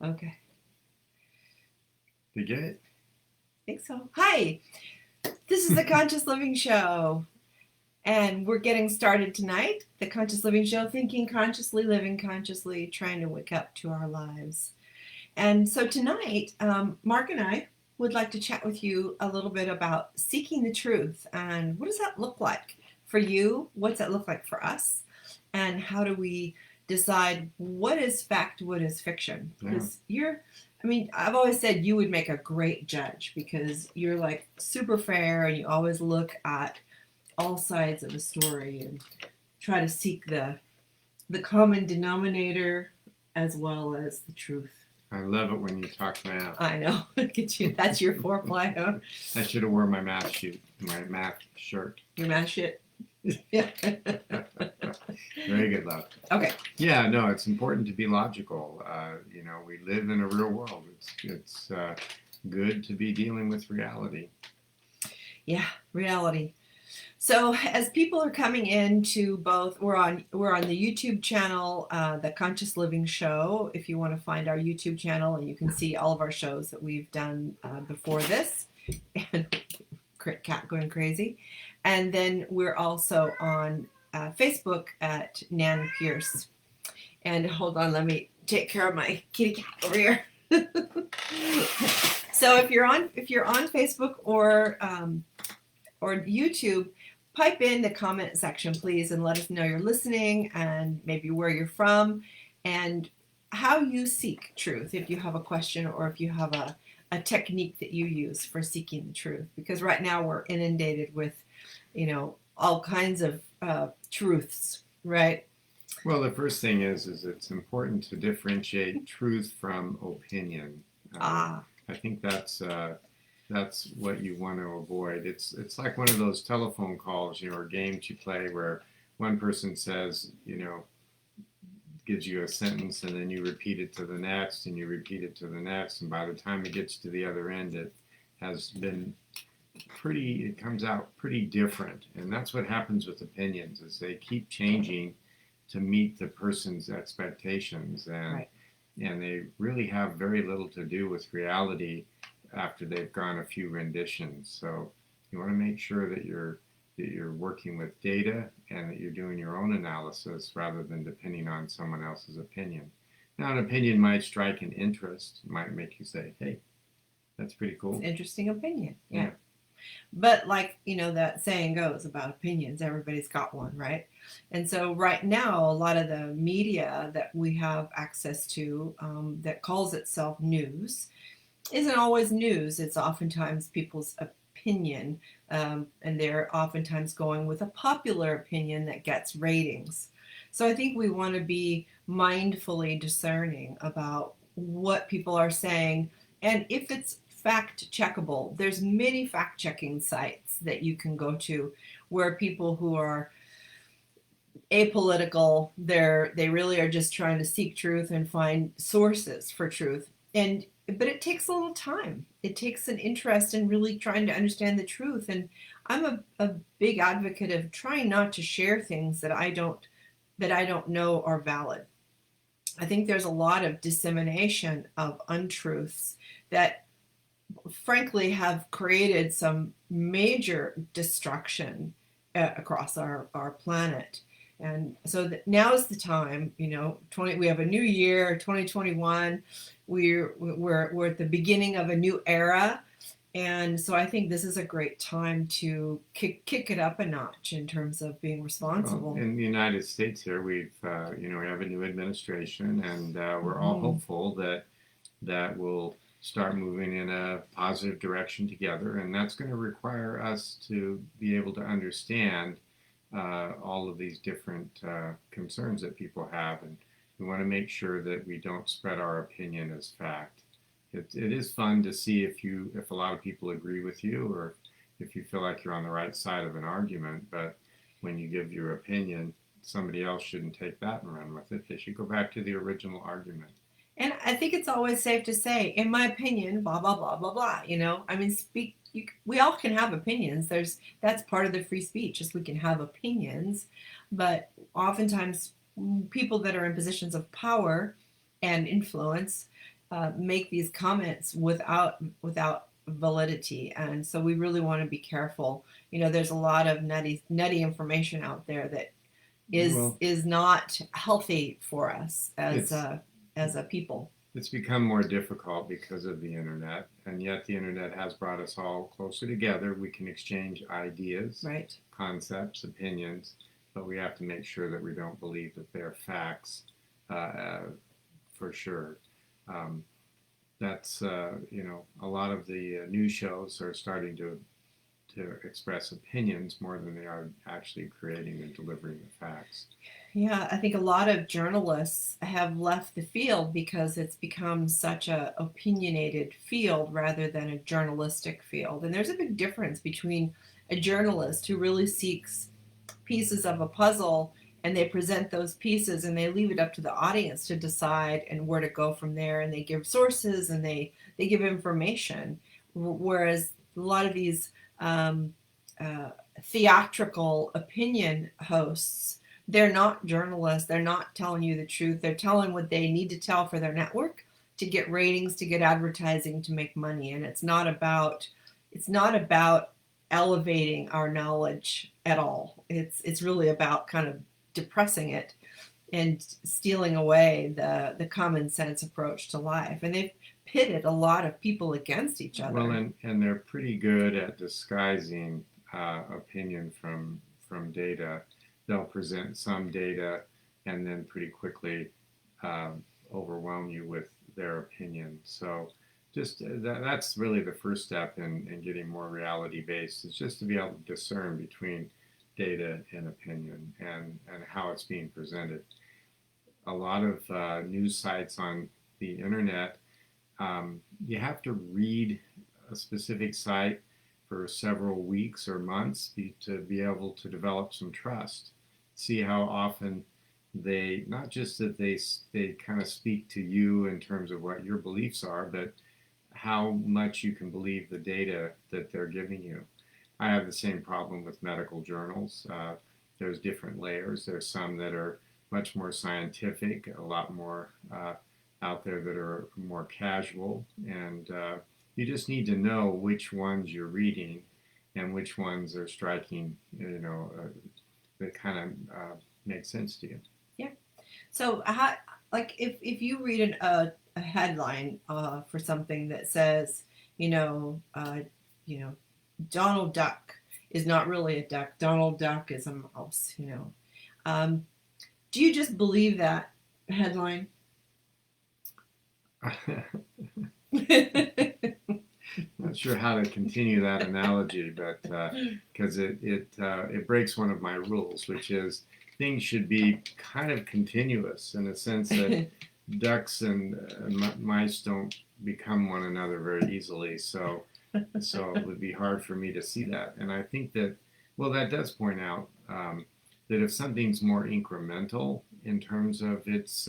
Okay. Did you get it? I think so. Hi, this is the Conscious Living Show, and we're getting started tonight. The Conscious Living Show, thinking consciously, living consciously, trying to wake up to our lives. And so tonight, Mark and I would like to chat with you a little bit about seeking the truth and what does that look like for you? What's that look like for us? And how do we decide what is fact, what is fiction? Because I've always said you would make a great judge because you're like super fair and you always look at all sides of the story and try to seek the common denominator as well as the truth. I love it when you talk math. I know. Look at you. That's your foreplay, huh? I should have worn my math shirt. Your math shit. Yeah. Very good, love. Okay. Yeah, no, it's important to be logical. We live in a real world. It's good to be dealing with reality. Yeah, reality. So as people are coming into both, we're on the YouTube channel, the Conscious Living Show. If you want to find our YouTube channel, and you can see all of our shows that we've done before this, and cat going crazy. And then we're also on Facebook at Nan Pierce. And hold on, let me take care of my kitty cat over here. So if you're on Facebook or YouTube, pipe in the comment section, please, and let us know you're listening and maybe where you're from and how you seek truth, if you have a question or if you have a technique that you use for seeking the truth. Because right now we're inundated with, all kinds of truths, right? Well, the first thing is it's important to differentiate truth from opinion. I think that's what you want to avoid. It's like one of those telephone calls, or games you play where one person says, gives you a sentence and then you repeat it to the next and you repeat it to the next, and by the time it gets to the other end, it comes out pretty different. And that's what happens with opinions, is they keep changing to meet the person's expectations, and right. And they really have very little to do with reality after they've gone a few renditions. So you want to make sure that you're working with data and that you're doing your own analysis rather than depending on someone else's opinion. Now, an opinion might strike an interest, might make you say, hey, that's pretty cool. It's an interesting opinion. Yeah. But like, that saying goes about opinions, everybody's got one, right? And so right now, a lot of the media that we have access to that calls itself news isn't always news. It's oftentimes people's opinion, and they're oftentimes going with a popular opinion that gets ratings. So I think we want to be mindfully discerning about what people are saying, and if it's fact checkable. There's many fact checking sites that you can go to where people who are apolitical, they really are just trying to seek truth and find sources for truth. But it takes a little time. It takes an interest in really trying to understand the truth. And I'm a big advocate of trying not to share things that I don't know are valid. I think there's a lot of dissemination of untruths that frankly have created some major destruction across our planet. And so now is the time, we have a new year, 2021. We're at the beginning of a new era. And so I think this is a great time to kick it up a notch in terms of being responsible. Well, in the United States here, we have a new administration, and we're all hopeful that we'll start moving in a positive direction together. And that's going to require us to be able to understand all of these different concerns that people have. And we want to make sure that we don't spread our opinion as fact. It is fun to see if a lot of people agree with you, or if you feel like you're on the right side of an argument. But when you give your opinion, somebody else shouldn't take that and run with it. They should go back to the original argument. And I think it's always safe to say, in my opinion, blah, blah, blah, blah, blah. We all can have opinions. That's part of the free speech, is we can have opinions. But oftentimes, people that are in positions of power and influence make these comments without validity. And so we really want to be careful. There's a lot of nutty information out there that Well, is not healthy for us it's as a people. it's become more difficult because of the internet, and yet the internet has brought us all closer together. We can exchange ideas, Right. concepts, opinions, but we have to make sure that we don't believe that they're facts uh, for sure. Um, that's a lot of the news shows are starting to express opinions more than they are actually creating and delivering the facts. Yeah, I think a lot of journalists have left the field because it's become such a opinionated field rather than a journalistic field. And there's a big difference between a journalist who really seeks pieces of a puzzle and they present those pieces and they leave it up to the audience to decide and where to go from there, and they give sources and they give information, whereas a lot of these um, uh, theatrical opinion hosts, they're not journalists. They're not telling you the truth. They're telling what they need to tell for their network to get ratings, to get advertising, to make money. And it's not about elevating our knowledge at all. It's really about kind of depressing it and stealing away the common sense approach to life. And they've pitted a lot of people against each Well, other. and they're pretty good at disguising opinion from data. They'll present some data and then pretty quickly overwhelm you with their opinion. So just that's really the first step in getting more reality based, is just to be able to discern between data and opinion and how it's being presented. A lot of news sites on the internet, you have to read a specific site for several weeks or months to be able to develop some trust. See how often they, not just that they kind of speak to you in terms of what your beliefs are, but how much you can believe the data that they're giving you. I have the same problem with medical journals. There's different layers. There's some that are much more scientific, a lot more out there that are more casual, and you just need to know which ones you're reading and which ones are striking, that kind of make sense to you. Yeah. So, like, if you read a headline for something that says, you know, uh, you know, Donald Duck is not really a duck. Donald Duck is a mouse. Um, do you just believe that headline? Not sure how to continue that analogy, but because it breaks one of my rules, which is things should be kind of continuous in a sense that ducks and mice don't become one another very easily. So it would be hard for me to see that. And I think that, well, that does point out that if something's more incremental in terms of its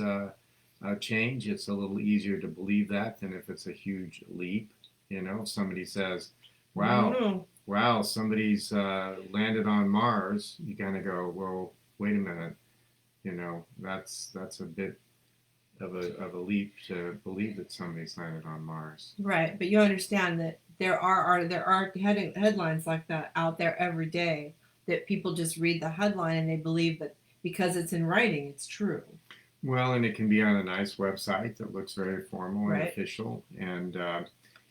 change, it's a little easier to believe that than if it's a huge leap. If somebody says, wow, Mm, wow, somebody's landed on Mars, you kind of go, well, wait a minute, that's a bit of a leap to believe that somebody's landed on Mars. right, but you understand that there are headlines like that out there every day that people just read the headline and they believe that because it's in writing, it's true. Well, and it can be on a nice website that looks very formal and Right. official, and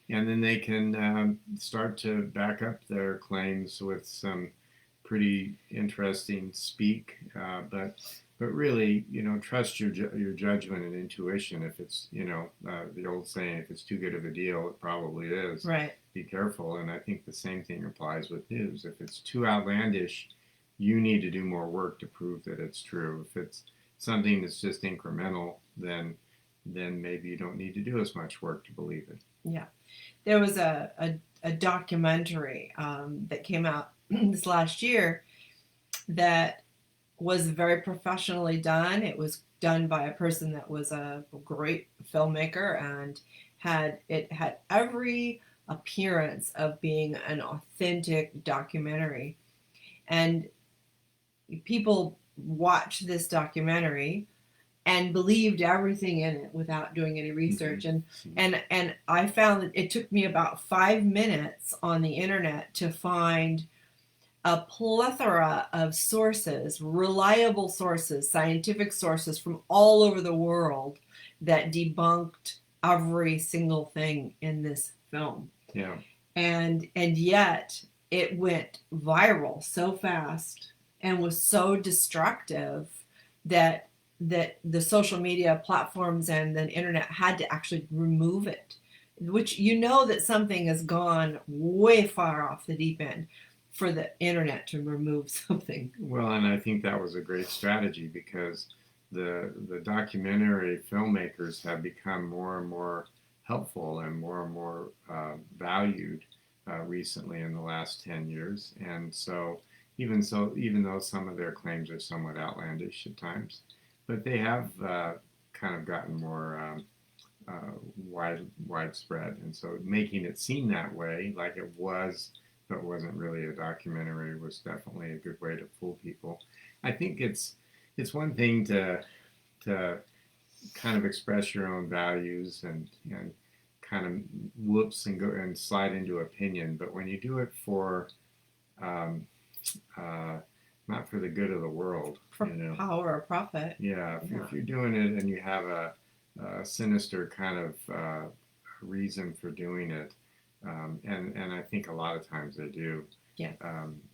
then they can start to back up their claims with some pretty interesting speak. But really, trust your judgment and intuition. If it's the old saying, if it's too good of a deal, it probably is. Right. Be careful. And I think the same thing applies with news. If it's too outlandish, you need to do more work to prove that it's true. If it's something that's just incremental, then maybe you don't need to do as much work to believe it. Yeah. There was a documentary that came out this last year that was very professionally done. It was done by a person that was a great filmmaker and had every appearance of being an authentic documentary. And people watch this documentary and believed everything in it without doing any research. Mm-hmm. And I found that it took me about 5 minutes on the internet to find a plethora of sources, reliable sources, scientific sources from all over the world that debunked every single thing in this film. Yeah. And yet it went viral so fast and was so destructive that the social media platforms and the internet had to actually remove it, which that something has gone way far off the deep end for the internet to remove something. Well, and I think that was a great strategy because the documentary filmmakers have become more and more helpful and more valued recently in the last 10 years. And so, even though some of their claims are somewhat outlandish at times, but they have kind of gotten more widespread. And so, making it seem that way, like it was, but wasn't really a documentary, was definitely a good way to fool people. I think it's one thing to kind of express your own values and kind of whoops and go and slide into opinion, but when you do it for um, not for the good of the world, For power or profit. Yeah, Yeah. if you're doing it and you have a sinister kind of reason for doing it, and I think a lot of times they do. Yeah.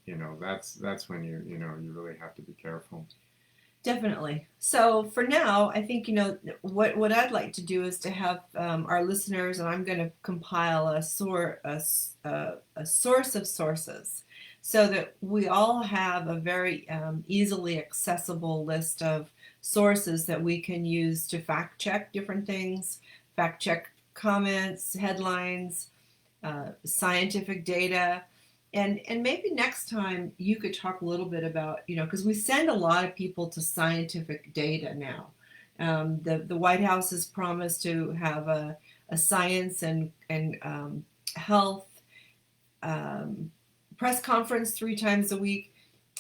That's when you really have to be careful. Definitely. So for now, I think what I'd like to do is to have our listeners, and I'm going to compile a source of sources, so that we all have a very easily accessible list of sources that we can use to fact check different things, fact check comments, headlines, scientific data. And maybe next time you could talk a little bit about, because we send a lot of people to scientific data now. The White House has promised to have a science and health press conference 3 times a week.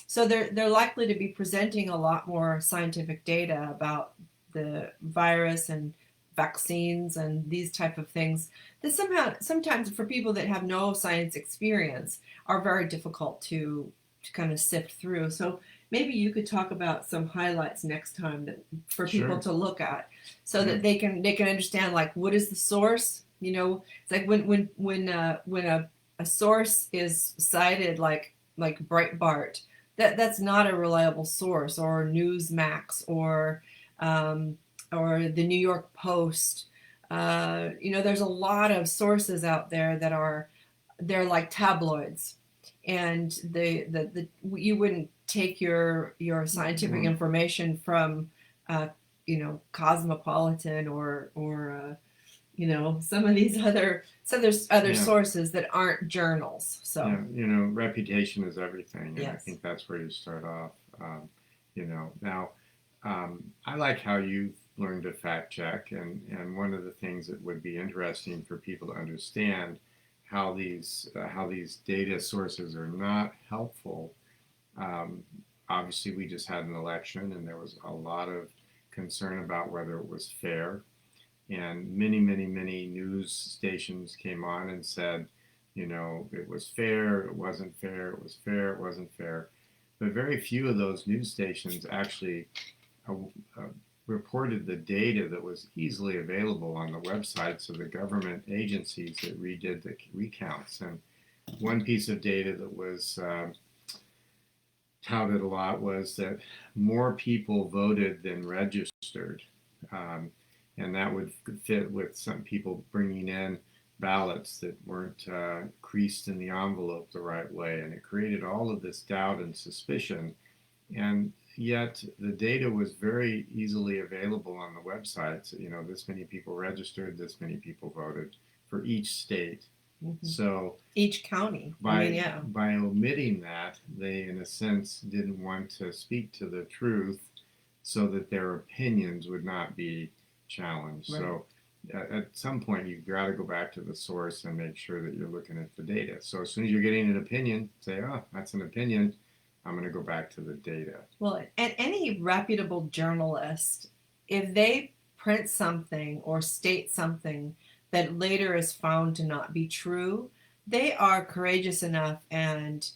So they're likely to be presenting a lot more scientific data about the virus and vaccines and these type of things that sometimes for people that have no science experience are very difficult to kind of sift through. So maybe you could talk about some highlights next time that for people Sure. to look at, so Yeah. that they can understand, like, what is the source. It's like when a source is cited, like Breitbart, that's not a reliable source, or Newsmax, or the New York Post. There's a lot of sources out there they're like tabloids, and you wouldn't take your scientific information from Cosmopolitan or some of these other Yeah. sources that aren't journals. So Yeah, reputation is everything, and I yes. think that's where you start off. Now, I like how you've learned to fact check, and one of the things that would be interesting for people to understand how these data sources are not helpful. Um, Obviously, we just had an election, and there was a lot of concern about whether it was fair, and many news stations came on and said, it was fair, it wasn't fair, it was fair, it wasn't fair. But very few of those news stations actually uh, uh, reported the data that was easily available on the websites of the government agencies that redid the recounts. And one piece of data that was touted a lot was that more people voted than registered. Um, and that would fit with some people bringing in ballots that weren't creased in the envelope the right way. And it created all of this doubt and suspicion. And yet the data was very easily available on the websites. This many people registered, this many people voted for each state. Mm-hmm. So each county, by omitting that, they in a sense didn't want to speak to the truth, so that their opinions would not be challenged. Right. So at some point you've got to go back to the source and make sure that you're looking at the data. So as soon as you're getting an opinion, say, oh, that's an opinion, I'm going to go back to the data. Well, and any reputable journalist if they print something or state something that later is found to not be true, they are courageous enough and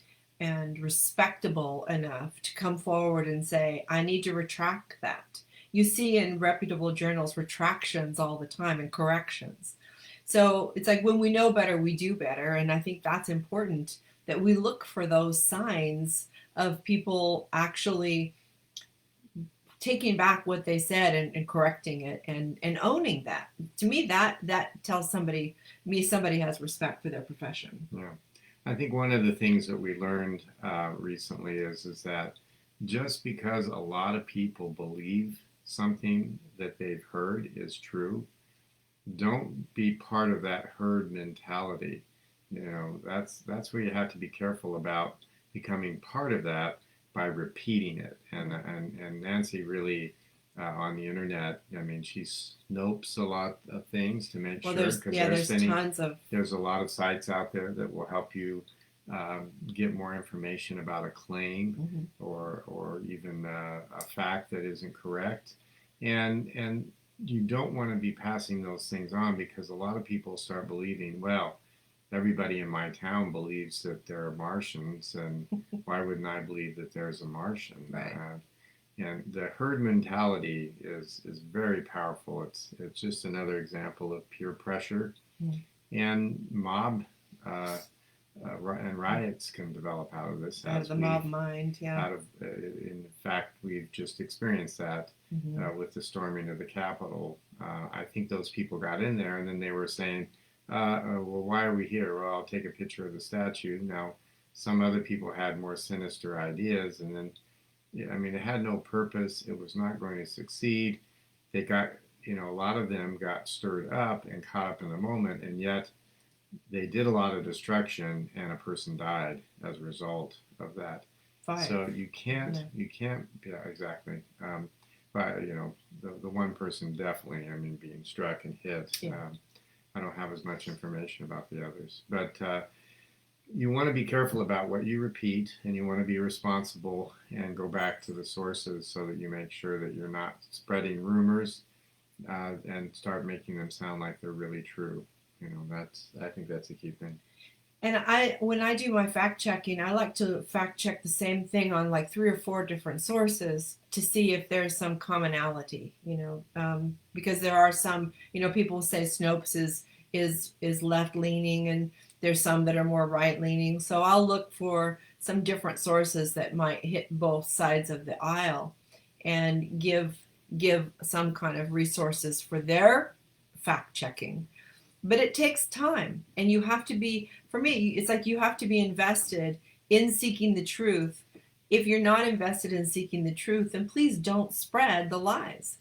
respectable enough to come forward and say, I need to retract that. You see in reputable journals retractions all the time and corrections. So it's like when we know better, we do better. And I think that's important that we look for those signs of people actually taking back what they said and correcting it and owning that. To me, that tells somebody has respect for their profession. Yeah. I think one of the things that we learned recently is that just because a lot of people believe something that they've heard is true, don't be part of that herd mentality. That's where you have to be careful about becoming part of that by repeating it. And Nancy really on the internet, I mean, she snopes a lot of things to make Well, sure, because there's tons of there's a lot of sites out there that will help you get more information about a claim or even a fact that isn't correct. And you don't want to be passing those things on, because a lot of people start believing, well, everybody in my town believes that there are Martians, and why wouldn't I believe that there's a Martian? right. And the herd mentality is very powerful. It's just another example of peer pressure, and mob and riots can develop out of this. Out of the mob mind, yeah. Out of, in fact, we've just experienced that with the storming of the Capitol. I think those people got in there, and then they were saying, well, why are we here? Well, I'll take a picture of the statue. Now, some other people had more sinister ideas, and then, I mean, it had no purpose. It was not going to succeed. They got, a lot of them got stirred up and caught up in the moment, and yet they did a lot of destruction, and a person died as a result of that. Five. So you can't, yeah, exactly. But, the one person definitely, I mean, being struck and hit. Yeah. I don't have as much information about the others, but you want to be careful about what you repeat, and you want to be responsible and go back to the sources so that you make sure that you're not spreading rumors and start making them sound like they're really true. I think that's a key thing. And when I do my fact checking, I like to fact check the same thing on like 3 or 4 different sources to see if there's some commonality, because there are some, people say Snopes is left leaning, and there's some that are more right leaning. So I'll look for some different sources that might hit both sides of the aisle and give some kind of resources for their fact checking. But it takes time, and you have to be, for me, it's like you have to be invested in seeking the truth. If you're not invested in seeking the truth, then please don't spread the lies.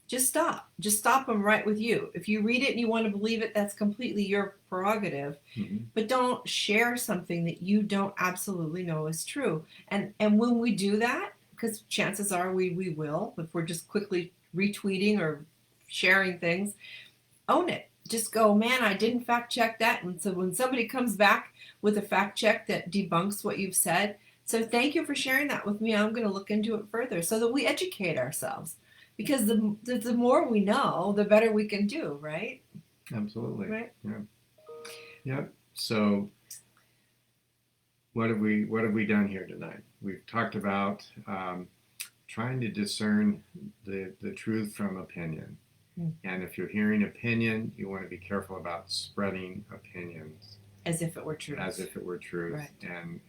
Just stop them right with you. If you read it and you want to believe it, that's completely your prerogative. But don't share something that you don't absolutely know is true. And when we do that, because chances are we will, if we're just quickly retweeting or sharing things, own it. Just go, man, I didn't fact check that. And so when somebody comes back with a fact check that debunks what you've said, so thank you for sharing that with me. I'm going to look into it further so that we educate ourselves. Because the more we know, the better we can do, right? Absolutely. Right? Yeah. Yep. So what have we done here tonight? We've talked about trying to discern the truth from opinion. And if you're hearing opinion, you want to be careful about spreading opinions as if it were truth. As if it were truth. Right.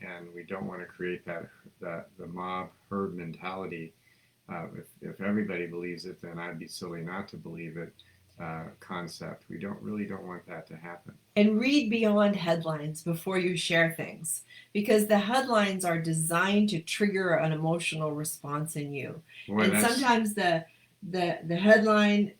And we don't want to create the mob herd mentality. If everybody believes it, then I'd be silly not to believe it. Concept. We don't want that to happen. And read beyond headlines before you share things, because the headlines are designed to trigger an emotional response in you. Boy, and sometimes the headline,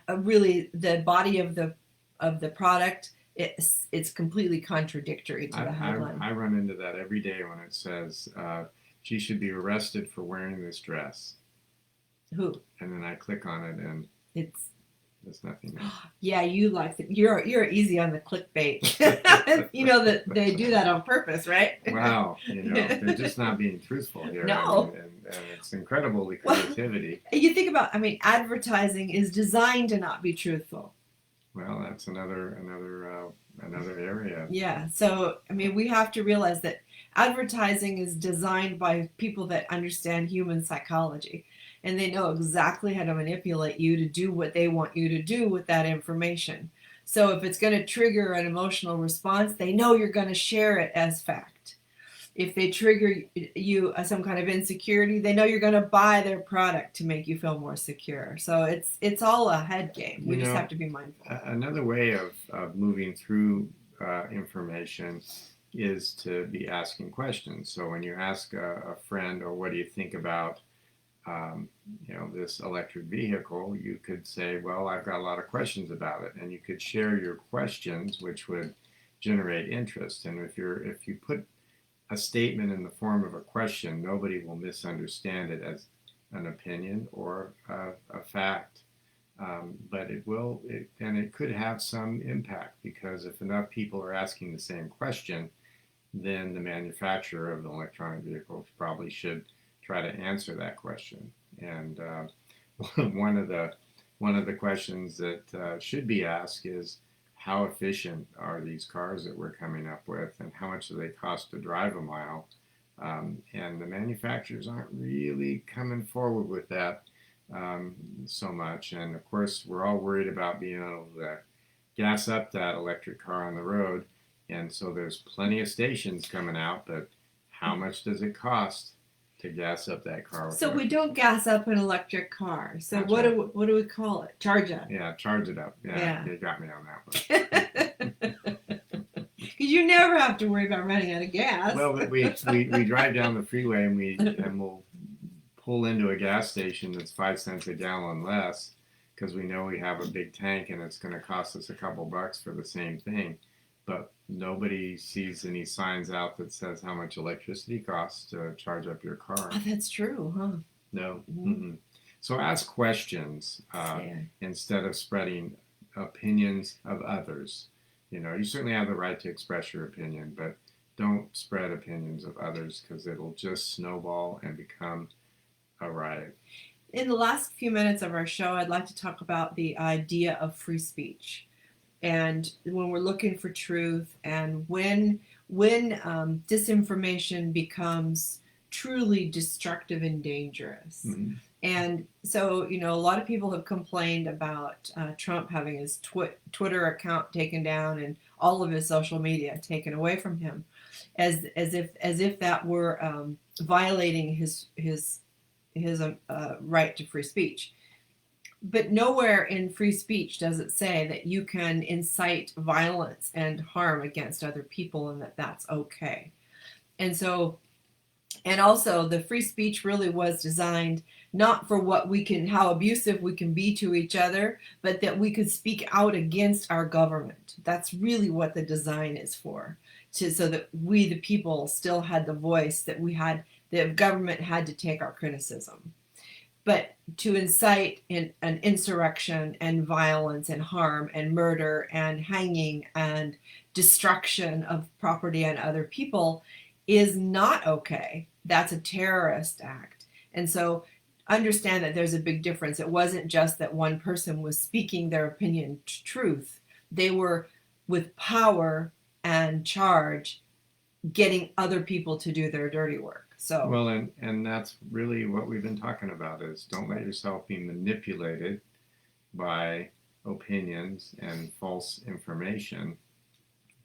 really the body of the product, it's completely contradictory to the headline. I run into that every day when it says she should be arrested for wearing this dress. Who? And then I click on it, and There's nothing there. Yeah, you like the, you're easy on the clickbait. You know that they do that on purpose, right? Wow, they're just not being truthful here. I mean, No. and it's incredible the Well, creativity. you think about, I mean, advertising is designed to not be truthful. Well, that's another area. Yeah. So, I mean, we have to realize that advertising is designed by people that understand human psychology, and they know exactly how to manipulate you to do what they want you to do with that information. So, if it's going to trigger an emotional response, they know you're going to share it as fact. If they trigger you some kind of insecurity, they know you're going to buy their product to make you feel more secure. So it's all a head game. We just have to be mindful. Another way of moving through information is to be asking questions. So when you ask a friend, or what do you think about this electric vehicle, you could say, well, I've got a lot of questions about it, and you could share your questions, which would generate interest. And if you put a statement in the form of a question, nobody will misunderstand it as an opinion or a fact. But it could have some impact, because if enough people are asking the same question, then the manufacturer of the electronic vehicles probably should try to answer that question. And one of the questions that should be asked is, how efficient are these cars that we're coming up with, and how much do they cost to drive a mile? And the manufacturers aren't really coming forward with that so much. And of course, we're all worried about being able to gas up that electric car on the road. And so there's plenty of stations coming out, but how much does it cost to gas up that car? So we don't gas up an electric car. So That's what right. do we call it? Charge up. Yeah, charge it up. Yeah. You got me on that one. Because you never have to worry about running out of gas. Well, but we drive down the freeway, and we'll pull into a gas station that's 5 cents a gallon less, because we know we have a big tank and it's going to cost us a couple bucks for the same thing. But nobody sees any signs out that says how much electricity costs to charge up your car. Oh, that's true, huh? No. Mm-hmm. So ask questions instead of spreading opinions of others. You certainly have the right to express your opinion, but don't spread opinions of others, because it'll just snowball and become a riot. In the last few minutes of our show, I'd like to talk about the idea of free speech. And when we're looking for truth, and when disinformation becomes truly destructive and dangerous. Mm-hmm. And so, a lot of people have complained about Trump having his Twitter account taken down and all of his social media taken away from him, as if that were violating his right to free speech. But nowhere in free speech does it say that you can incite violence and harm against other people, and that that's okay. And so, and also, the free speech really was designed not for how abusive we can be to each other, but that we could speak out against our government. That's really what the design is for, so that we, the people, still had the voice, that the government had to take our criticism. But to incite an insurrection and violence and harm and murder and hanging and destruction of property and other people is not okay. That's a terrorist act. And so understand that there's a big difference. It wasn't just that one person was speaking their opinion truth. They were, with power and charge, getting other people to do their dirty work. So well, and that's really what we've been talking about, is don't let yourself be manipulated by opinions and false information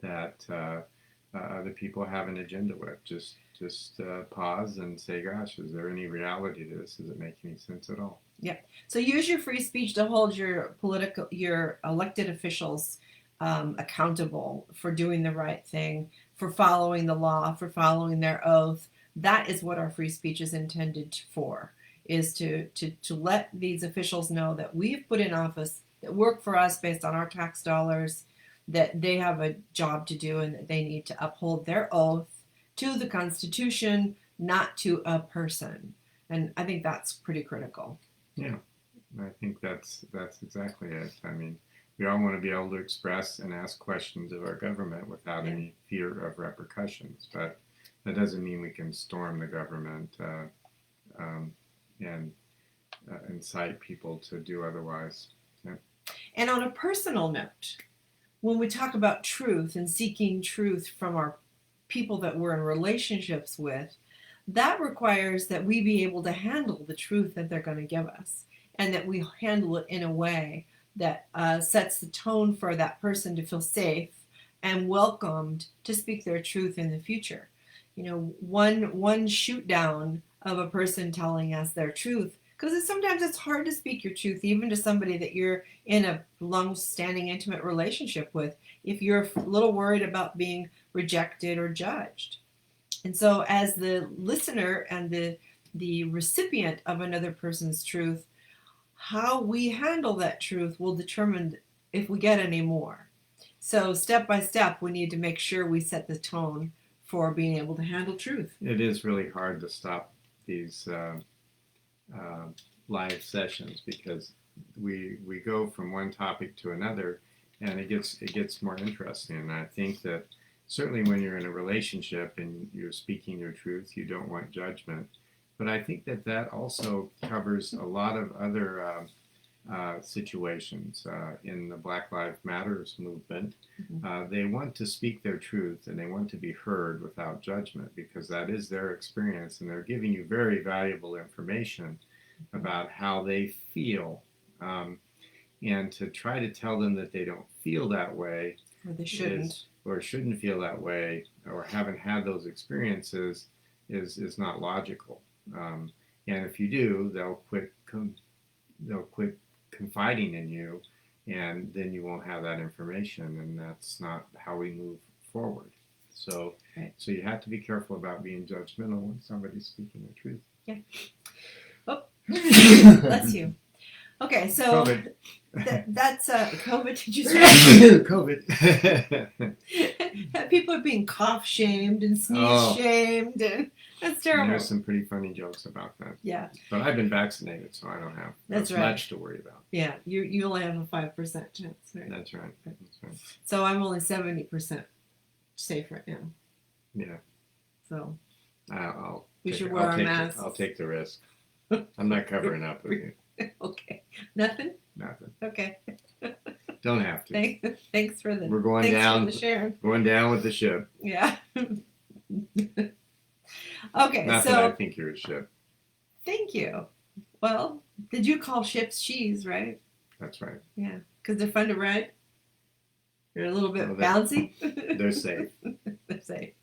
that other people have an agenda with. Just pause and say, gosh, is there any reality to this? Does it make any sense at all? Yeah. So use your free speech to hold your elected officials accountable for doing the right thing, for following the law, for following their oath. That is what our free speech is intended for, is to let these officials know that we've put in office, that work for us based on our tax dollars, that they have a job to do, and that they need to uphold their oath to the Constitution, not to a person. And I think that's pretty critical. Yeah. I think that's exactly it. I mean, we all want to be able to express and ask questions of our government without any fear of repercussions, but that doesn't mean we can storm the government and incite people to do otherwise. Yeah. And on a personal note, when we talk about truth and seeking truth from our people that we're in relationships with, that requires that we be able to handle the truth that they're going to give us, and that we handle it in a way that sets the tone for that person to feel safe and welcomed to speak their truth in the future. You know, one shoot down of a person telling us their truth, because sometimes it's hard to speak your truth even to somebody that you're in a long-standing intimate relationship with, if you're a little worried about being rejected or judged. And so as the listener and the recipient of another person's truth, how we handle that truth will determine if we get any more. So step by step, we need to make sure we set the tone for being able to handle truth. It is really hard to stop these live sessions, because we go from one topic to another, and it gets more interesting. And I think that certainly when you're in a relationship and you're speaking your truth, you don't want judgment. But I think that also covers a lot of other situations in the Black Lives Matters movement. They want to speak their truth, and they want to be heard without judgment, because that is their experience, and they're giving you very valuable information about how they feel. And to try to tell them that they don't feel that way, or they shouldn't, or shouldn't feel that way, or haven't had those experiences, is not logical. And if you do, they'll quit confiding in you, and then you won't have that information, and that's not how we move forward. So, So you have to be careful about being judgmental when somebody's speaking the truth. Yeah. Oh, bless you. Okay, so that's COVID. Did you say COVID? People are being cough shamed and sneeze shamed, and that's terrible. There's some pretty funny jokes about that. Yeah. But I've been vaccinated, so I don't have much to worry about. Yeah, you only have a 5% chance, right? That's right. That's right. So I'm only 70% safe right now. Yeah. So we should wear our masks. I'll take the risk. I'm not covering up with you. Okay. Nothing? Nothing. Okay. Don't have to. Thanks for the. We're going down. Going down with the ship. Yeah. Okay. Not that I think you're a ship. Thank you. Well, did you call ships cheese, right? That's right. Yeah, because they're fun to ride. They're a little bit bouncy. They're safe. They're safe.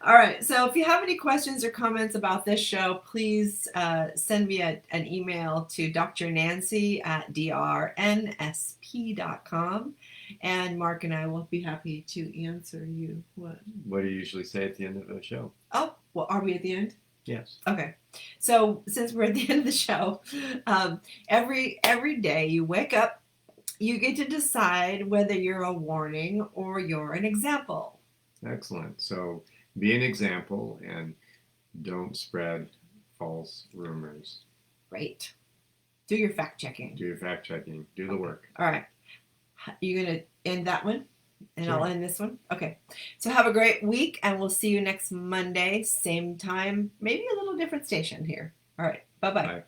All right. So if you have any questions or comments about this show, please send me an email to drnancy@drnsp.com. And Mark and I will be happy to answer you. What do you usually say at the end of the show? Oh, well, are we at the end? Yes. Okay. So since we're at the end of the show, every day you wake up, you get to decide whether you're a warning or you're an example. Excellent. So be an example and don't spread false rumors. Great. Do your fact checking. Do the work. All right. You're going to end that one? And Sure. I'll end this one? Okay. So have a great week, and we'll see you next Monday, same time, maybe a little different station here. All right. Bye-bye. Bye.